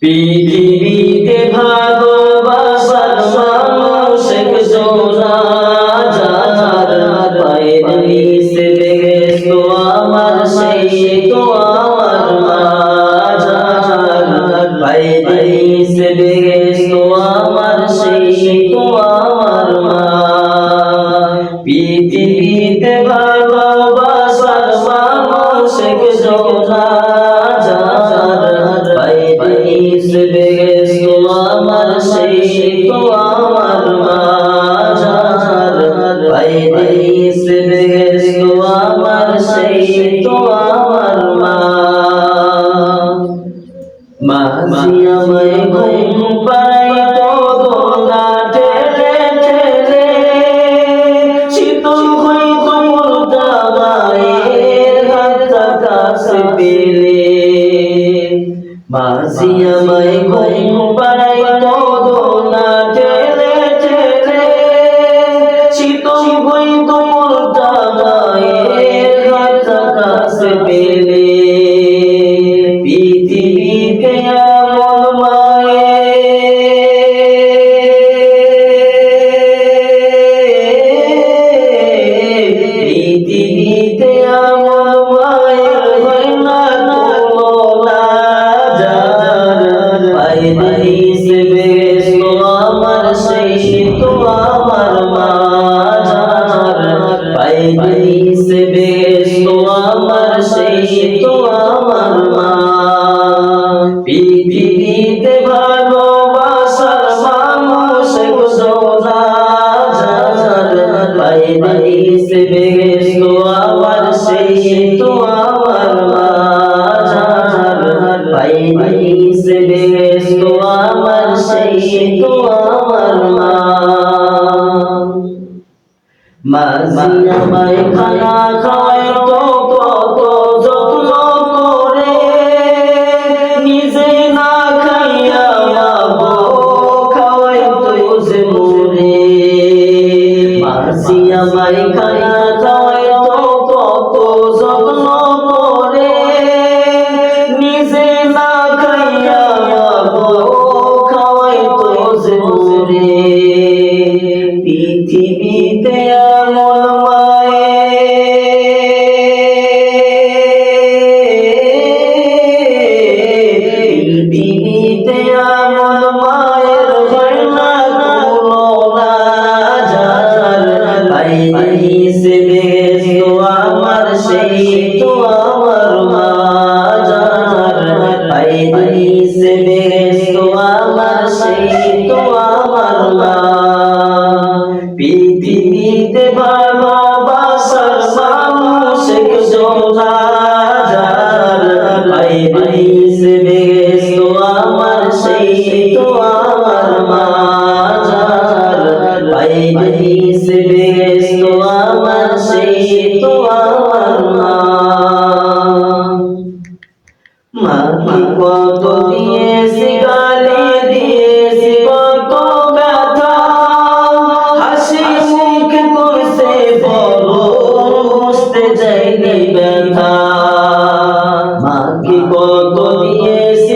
পৃথিবীতে ভালোবাসার মানুষ একজন যার পায়ের নিচে লেগেছো আমার সেই তো আমার মা যার পায়ের নিচে লেগেছো আমার সেই তো আমার মা পৃথিবীতে ভালোবাসার মানুষ একজন আমার সেই তো আমার মা যার আমার সেই তো আমার মা মাঝি আমায় ঘুম পাড়াইতো দোলা ঠেলে ঠেলে শীতল হইতো মুর্দা মায়ের হাতটা কাছে পেলে মাঝি আমায় ঘুম পাড়াইতো দোলা ঠেলে ঠেলে শীতল হইতো মুর্দা মায়ের হাতটা কাছে পেলে পৃথিবীতে এমন পৃথিবীতে এমন মায়ের হয় না তুলনা যার পায়ের নিচে লেগেছো আমার সেই তো আমার মা যার পায়ের নিচে লেগেছো আমার সেই তো আমার মা পৃথিবীতে ভালোবাসার মানুষ একজন যার পায়ের নিচে লেগেছো আমার সেই তো আমার মা যার পায়ের নিচে লেগেছো আমার সেই তো আমার মা মাঝি আমায় খানা খাওয়াইতো কত যত্ন করে নিজে না খাইয়া খাওয়াইতো যে মোরে মাঝি আমায় খানা খাওয়াইতো কত যত্ন করে নিজে না খাইয়া খাওয়াইতো যে মোরে পৃথিবীতে এমন পৃথিবীতে এমন মায়ের হয় না তুলনা যার পায়ের নিচে লেগেছো আমার সেই তো আমার মা যার পায়ের নিচে লেগেছো আমার সেই তো আমার মা পৃথিবীতে ভালোবাসার মানুষ একজন যার পায়ের নিচে লেগেছো আমার সেই তো আমার মা যার পায়ের নিচে লেগেছো আমার সেই তো আমার মা মাকে কত দিয়েছি গালি দিয়েছি কত ব্যথা হাসি মুখে করছে বলো বুঝতে যাইনি ব্যথা মাকে কত দিয়েছি